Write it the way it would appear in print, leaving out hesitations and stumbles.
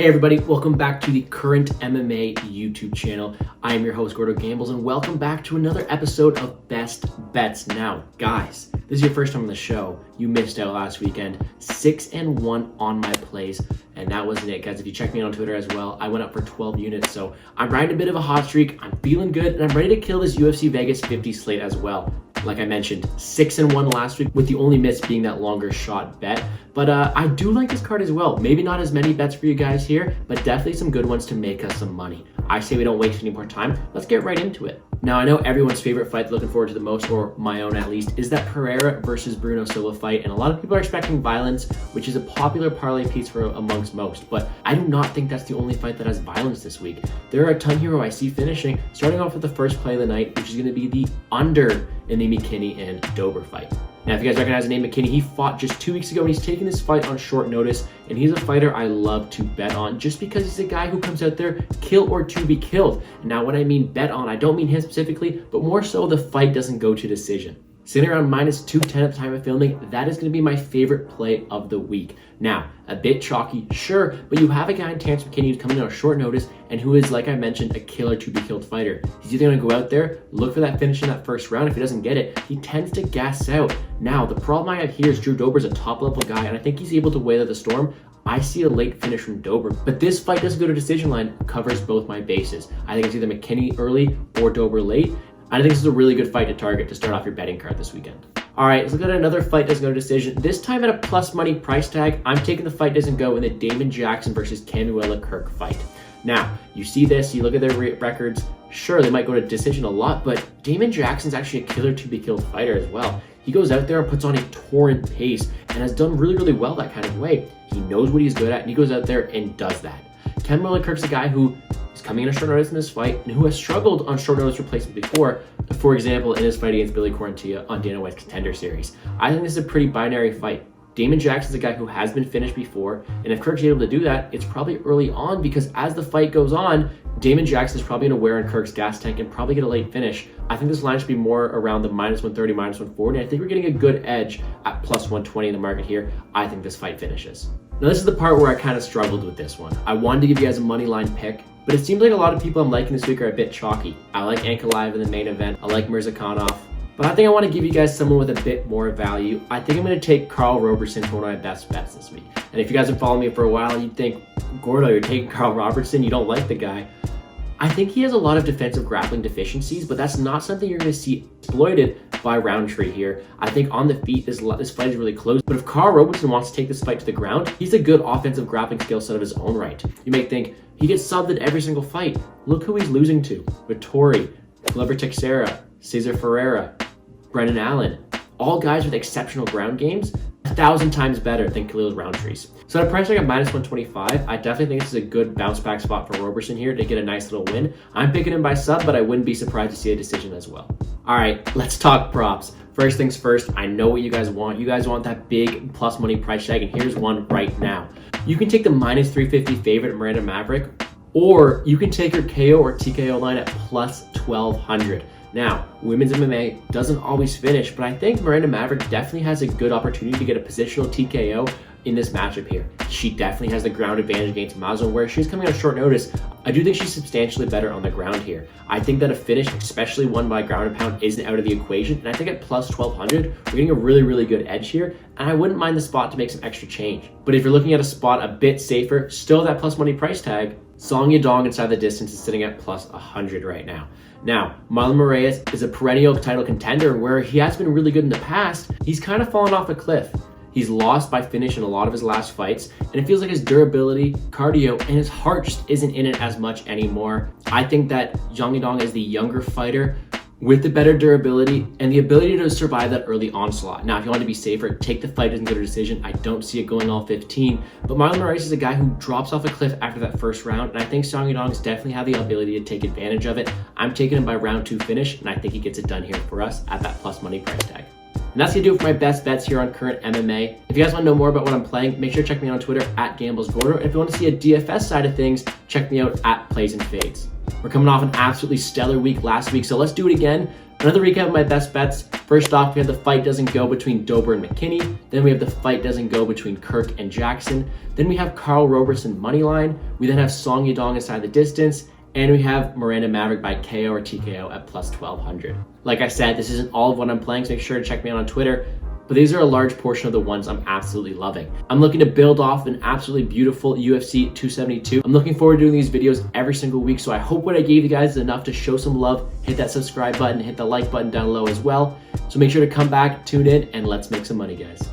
Hey everybody, welcome back to the Current MMA YouTube channel. I am your host, Gordo Gambles, and welcome back to another episode of Best Bets. Now, guys, this is your first time on the show. You missed out last weekend. 6-1 on my plays, and that wasn't it, guys. If you check me out on Twitter as well, I went up for 12 units, so I'm riding a bit of a hot streak. I'm feeling good, and I'm ready to kill this UFC Vegas 50 slate as well. Like I mentioned, 6-1 last week, with the only miss being that longer shot bet. But I do like this card as well. Maybe not as many bets for you guys here, but definitely some good ones to make us some money. I say we don't waste any more time. Let's get right into it. Now, I know everyone's favorite fight looking forward to the most, or my own at least, is that Pereira versus Bruno Silva fight. And a lot of people are expecting violence, which is a popular parlay piece for amongst most. But I do not think that's the only fight that has violence this week. There are a ton here who I see finishing, starting off with the first play of the night, which is going to be the under in the McKinney and Dober fight. Now, if you guys recognize the name McKinney, he fought just 2 weeks ago, and he's taking this fight on short notice, and he's a fighter I love to bet on just because he's a guy who comes out there, kill or to be killed. Now, when I mean bet on, I don't mean him specifically, but more so the fight doesn't go to decision. Sitting around -210 at the time of filming, that is going to be my favorite play of the week. Now, a bit chalky, sure, but you have a guy in Terrence McKinney who's coming on short notice and who is, like I mentioned, a killer to be killed fighter. He's either going to go out there, look for that finish in that first round. If he doesn't get it, he tends to gas out. Now, the problem I have here is Drew Dober's a top-level guy, and I think he's able to weather the storm. I see a late finish from Dober, but this fight doesn't go to decision line, covers both my bases. I think it's either McKinney early or Dober late. I think this is a really good fight to target to start off your betting card this weekend. All right, let's look at another fight doesn't go to decision. This time at a plus money price tag, I'm taking the fight doesn't go in the Damon Jackson versus Camuela Kirk fight. Now, you see this, you look at their records, sure, they might go to decision a lot, but Damon Jackson's actually a killer to be killed fighter as well. He goes out there and puts on a torrent pace and has done really, really well that kind of way. He knows what he's good at, and he goes out there and does that. Camuela Kirk's a guy who is coming in on short notice in this fight and who has struggled on short notice replacement before. For example, in his fight against Billy Quarantilla on Dana White's Contender Series. I think this is a pretty binary fight. Damon Jackson's a guy who has been finished before, and if Kirk's able to do that, it's probably early on because as the fight goes on, Damon Jackson's probably going to wear in Kirk's gas tank and probably get a late finish. I think this line should be more around the -130, -140, and I think we're getting a good edge at +120 in the market here. I think this fight finishes. Now, this is the part where I kind of struggled with this one. I wanted to give you guys a money line pick, but it seems like a lot of people I'm liking this week are a bit chalky. I like Ankalaev in the main event. I like Mirzakhanov. But I think I want to give you guys someone with a bit more value. I think I'm going to take Carl Roberson for one of my best bets this week. And if you guys have followed me for a while, you'd think, Gordo, you're taking Carl Roberson, you don't like the guy. I think he has a lot of defensive grappling deficiencies, but that's not something you're going to see exploited by Roundtree here. I think on the feet, this fight is really close. But if Carl Roberson wants to take this fight to the ground, he's a good offensive grappling skill set of his own right. You may think, he gets subbed in every single fight. Look who he's losing to. Vittori, Glover Teixeira, Cesar Ferreira, Brendan Allen. All guys with exceptional ground games, 1,000 times better than Khalil Roundtree's. So at a price like at -125, I definitely think this is a good bounce back spot for Roberson here to get a nice little win. I'm picking him by sub, but I wouldn't be surprised to see a decision as well. All right, let's talk props. First things first, I know what you guys want. You guys want that big plus money price tag, and here's one right now. You can take the -350 favorite Miranda Maverick, or you can take your KO or TKO line at +1200. Now, women's MMA doesn't always finish, but I think Miranda Maverick definitely has a good opportunity to get a positional TKO in this matchup here. She definitely has the ground advantage against Mazo, where she's coming on short notice. I do think she's substantially better on the ground here. I think that a finish, especially one by ground and pound, isn't out of the equation, and I think at +1200, we're getting a really, really good edge here, and I wouldn't mind the spot to make some extra change. But if you're looking at a spot a bit safer, still that plus money price tag, Song Yadong inside the distance is sitting at +100 right now. Now, Marlon Moraes is a perennial title contender where he has been really good in the past. He's kind of fallen off a cliff. He's lost by finish in a lot of his last fights, and it feels like his durability, cardio, and his heart just isn't in it as much anymore. I think that Zhang Yadong is the younger fighter with the better durability and the ability to survive that early onslaught. Now, if you want to be safer, take the fight and go to decision. I don't see it going all 15, but Marlon Moraes is a guy who drops off a cliff after that first round, and I think Zhang Yadong's definitely have the ability to take advantage of it. I'm taking him by round 2 finish, and I think he gets it done here for us at that plus money price tag. And that's going to do it for my best bets here on Current MMA. If you guys want to know more about what I'm playing, make sure to check me out on Twitter at GamblesGordo. And if you want to see a DFS side of things, check me out at Plays and Fades. We're coming off an absolutely stellar week last week, so let's do it again. Another recap of my best bets. First off, we have the fight doesn't go between Dober and McKinney. Then we have the fight doesn't go between Kirk and Jackson. Then we have Carl Roberson moneyline. We then have Song Yadong inside the distance. And we have Miranda Maverick by KO or TKO at plus 1200. Like I said, this isn't all of what I'm playing, so make sure to check me out on Twitter. But these are a large portion of the ones I'm absolutely loving. I'm looking to build off an absolutely beautiful UFC 272. I'm looking forward to doing these videos every single week, so I hope what I gave you guys is enough to show some love. Hit that subscribe button, hit the like button down below as well. So make sure to come back, tune in, and let's make some money, guys.